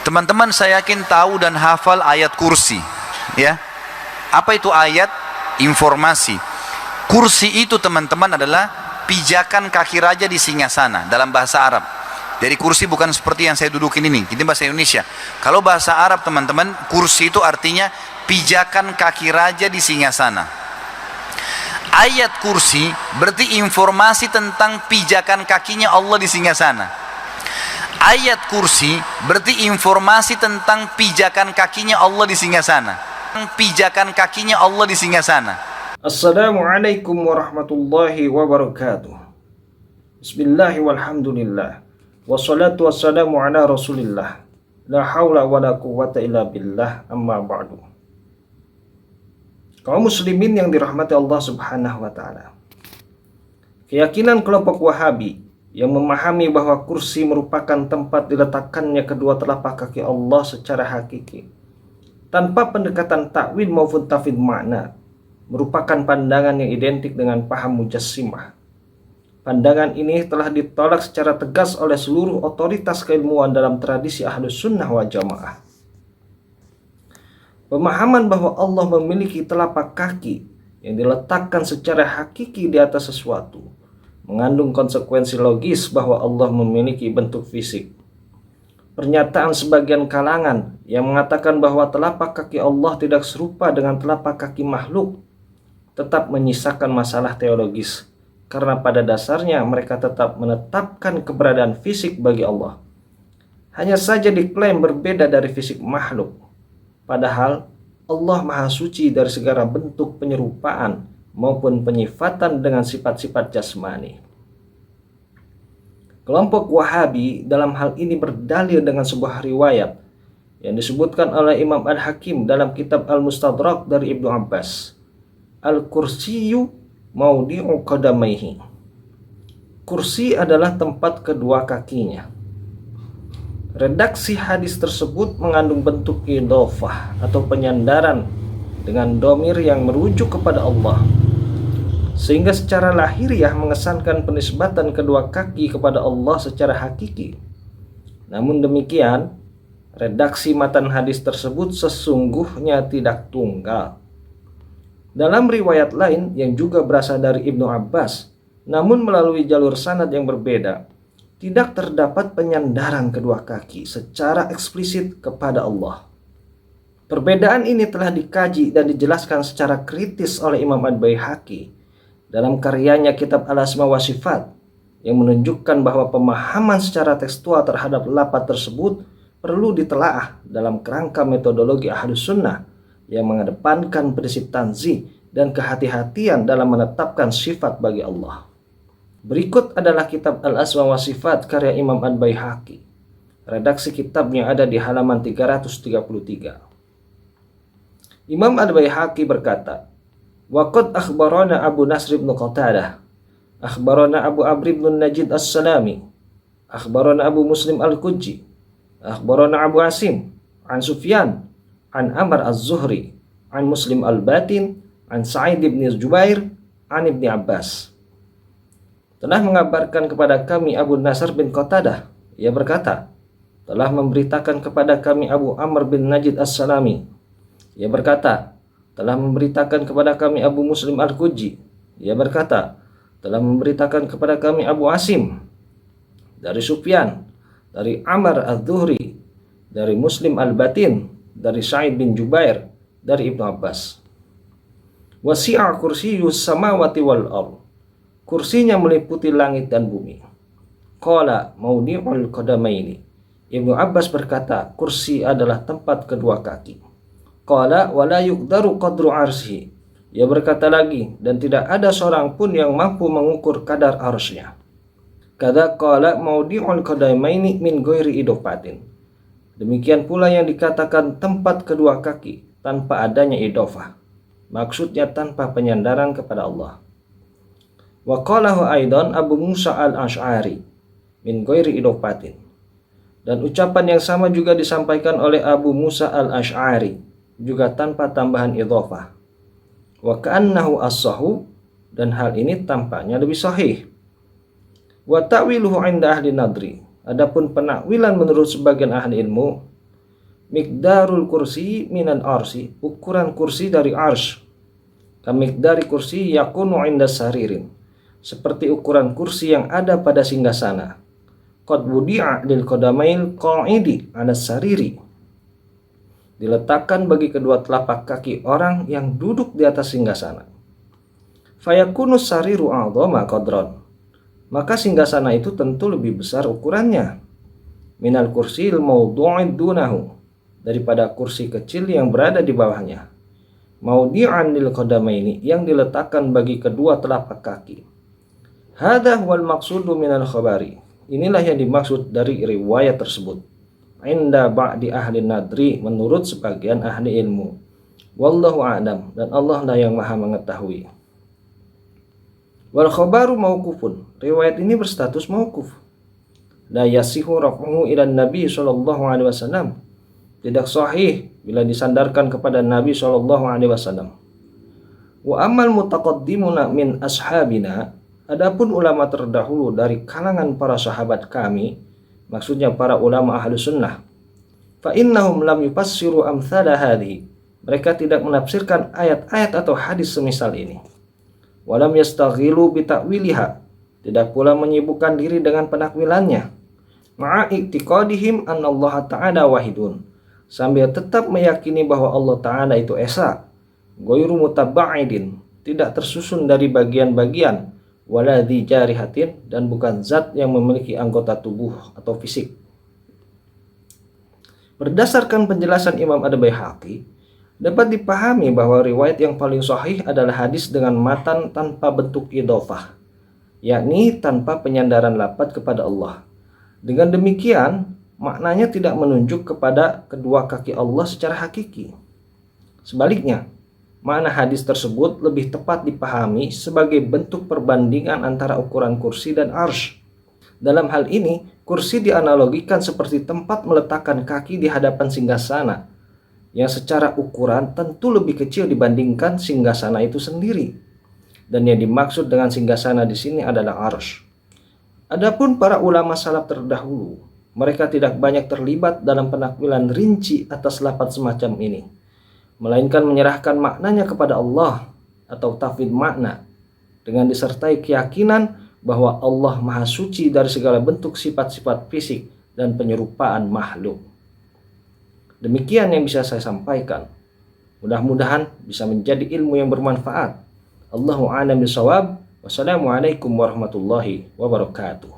Teman-teman saya yakin tahu dan hafal ayat kursi, ya. Apa itu ayat? Informasi. Kursi itu teman-teman adalah pijakan kaki raja di singgasana dalam bahasa Arab. Jadi kursi bukan seperti yang saya dudukin ini bahasa Indonesia. Kalau bahasa Arab teman-teman, kursi itu artinya pijakan kaki raja di singgasana. Ayat kursi berarti informasi tentang pijakan kakinya Allah di singgasana. Ayat kursi berarti informasi tentang pijakan kakinya Allah di singgasana. Pijakan kakinya Allah di singgasana. Assalamualaikum warahmatullahi wabarakatuh. Bismillahi walhamdulillah. Wassalatu wassalamu ala rasulillah. La hawla wa la quwwata illa billah, amma ba'du. Kaum muslimin yang dirahmati Allah subhanahu wa ta'ala, keyakinan kelompok Wahabi yang memahami bahwa kursi merupakan tempat diletakkannya kedua telapak kaki Allah secara hakiki tanpa pendekatan takwil maupun tafsir makna merupakan pandangan yang identik dengan paham mujassimah. Pandangan ini telah ditolak secara tegas oleh seluruh otoritas keilmuan dalam tradisi Ahlus Sunnah wal Jamaah. Pemahaman bahwa Allah memiliki telapak kaki yang diletakkan secara hakiki di atas sesuatu mengandung konsekuensi logis bahwa Allah memiliki bentuk fisik. Pernyataan sebagian kalangan yang mengatakan bahwa telapak kaki Allah tidak serupa dengan telapak kaki makhluk tetap menyisakan masalah teologis, karena pada dasarnya mereka tetap menetapkan keberadaan fisik bagi Allah. Hanya saja diklaim berbeda dari fisik makhluk. Padahal Allah Maha Suci dari segala bentuk penyerupaan maupun penyifatan dengan sifat-sifat jasmani. Kelompok Wahabi dalam hal ini berdalil dengan sebuah riwayat yang disebutkan oleh Imam Al-Hakim dalam kitab Al-Mustadrak dari Ibnu Abbas. Al-kursiyu maudi'u qadamaihi. Kursi adalah tempat kedua kakinya. Redaksi hadis tersebut mengandung bentuk idhofah atau penyandaran dengan domir yang merujuk kepada Allah, sehingga secara lahiriah mengesankan penisbatan kedua kaki kepada Allah secara hakiki. Namun demikian, redaksi matan hadis tersebut sesungguhnya tidak tunggal. Dalam riwayat lain yang juga berasal dari Ibnu Abbas, namun melalui jalur sanad yang berbeda, tidak terdapat penyandaran kedua kaki secara eksplisit kepada Allah. Perbedaan ini telah dikaji dan dijelaskan secara kritis oleh Imam Al-Baihaqi dalam karyanya Kitab Al-Asma wa Sifat, yang menunjukkan bahwa pemahaman secara tekstual terhadap lafaz tersebut perlu ditelaah dalam kerangka metodologi Ahlus Sunnah yang mengedepankan prinsip tanzih dan kehati-hatian dalam menetapkan sifat bagi Allah. Berikut adalah Kitab Al-Asma wa Sifat karya Imam Al-Baihaqi. Redaksi kitabnya ada di halaman 333. Imam Al-Baihaqi berkata, "Waqad akhbarana Abu Nasr ibn Qatadah, akhbarana Abu Amr ibn Najid As-Salami, akhbarana Abu Muslim Al-Qujji, akhbarana Abu Asim, an Sufyan, an Amr Az-Zuhri, an Muslim Al-Batin, an Sa'id ibn Jubair, an Ibni Abbas. Telah mengabarkan kepada kami Abu Nasr bin Qatadah, ia berkata, telah memberitakan kepada kami Abu Amr bin Najid As-Salami, ia berkata, telah memberitakan kepada kami Abu Muslim Al-Qujji, ia berkata, telah memberitakan kepada kami Abu Asim, dari Sufyan, dari Amr Az-Zuhri, dari Muslim Al-Batin, dari Sa'id bin Jubair, dari Ibnu Abbas. Wasi'a kursiyyus samawati wal ardh. Kursinya meliputi langit dan bumi. Qala maudi'ul qadamaini. Ibnu Abbas berkata, kursi adalah tempat kedua kaki. Qala wala yuqdaru qadru arsy. Ia berkata lagi, dan tidak ada seorang pun yang mampu mengukur kadar arsy-Nya. Kadza qala maudi'ul qadamaini min ghairi idofatin. Demikian pula yang dikatakan tempat kedua kaki tanpa adanya idofah. Maksudnya tanpa penyandaran kepada Allah. Wa qalahu aidan Abu Musa al-Asy'ari min ghairi idofatin. Dan ucapan yang sama juga disampaikan oleh Abu Musa al-Asy'ari, juga tanpa tambahan idhofah. Wa ka'annahu as-sahhu, dan hal ini tampaknya lebih sahih. Wa ta'wiluhu 'inda ahli nadri. Adapun penakwilan menurut sebagian ahli ilmu, Miqdarul kursi minan arsi, ukuran kursi dari arsh. Kamikdari kursi yakunu inda saririn, seperti ukuran kursi yang ada pada singgasana. Qad wudi'a lil qadamail qa'idi 'ala sariri, diletakkan bagi kedua telapak kaki orang yang duduk di atas singgasana. Fayakunu sariru a'dhama qadran, maka singgasana itu tentu lebih besar ukurannya. Minal kursil mawdu'id dunahu, daripada kursi kecil yang berada di bawahnya. Maudi'an lil qadamaini, yang diletakkan bagi kedua telapak kaki. Hadha huwal maqsudu minal khabari, inilah yang dimaksud dari riwayat tersebut. Inda ba'di ahli nadri, menurut sebagian ahli ilmu. Wallahu a'lam, dan Allah lah yang maha mengetahui. Wal khabaru mauqufun, riwayat ini berstatus mauquf. La yasihu raf'uhu ila Nabi sallallahu alaihi wasallam, tidak sahih bila disandarkan kepada Nabi sallallahu alaihi wasallam. Wa amal mutaqaddimuna min ashabina, adapun ulama terdahulu dari kalangan para sahabat kami, maksudnya para ulama ahlu sunnah, fa innahum lam yufassiru amthala hadhihi, mereka tidak menafsirkan ayat-ayat atau hadis semisal ini. Walam yastaghilu bita'wiliha, tidak pula menyibukkan diri dengan penakwilannya. Ma'a i'tiqadihim annallaha ta'ala wahidun, sambil tetap meyakini bahwa Allah Ta'ala itu esa. Ghairu mutabba'idin, tidak tersusun dari bagian-bagian, wala dhi jarihatin, dan bukan zat yang memiliki anggota tubuh atau fisik. Berdasarkan penjelasan Imam Ad-Baihaqi, dapat dipahami bahwa riwayat yang paling sahih adalah hadis dengan matan tanpa bentuk idhofah, yakni tanpa penyandaran lafaz kepada Allah. Dengan demikian, maknanya tidak menunjuk kepada kedua kaki Allah secara hakiki. Sebaliknya, makna hadis tersebut lebih tepat dipahami sebagai bentuk perbandingan antara ukuran kursi dan arsy. Dalam hal ini, kursi dianalogikan seperti tempat meletakkan kaki di hadapan singgasana, yang secara ukuran tentu lebih kecil dibandingkan singgasana itu sendiri. Dan yang dimaksud dengan singgasana di sini adalah arsy. Adapun para ulama salaf terdahulu, mereka tidak banyak terlibat dalam penakwilan rinci atas lafaz semacam ini, melainkan menyerahkan maknanya kepada Allah atau tafwid makna, dengan disertai keyakinan bahwa Allah Maha Suci dari segala bentuk sifat-sifat fisik dan penyerupaan makhluk. Demikian yang bisa saya sampaikan. Mudah-mudahan bisa menjadi ilmu yang bermanfaat. Allahu a'lam bishawab. Wassalamualaikum warahmatullahi wabarakatuh.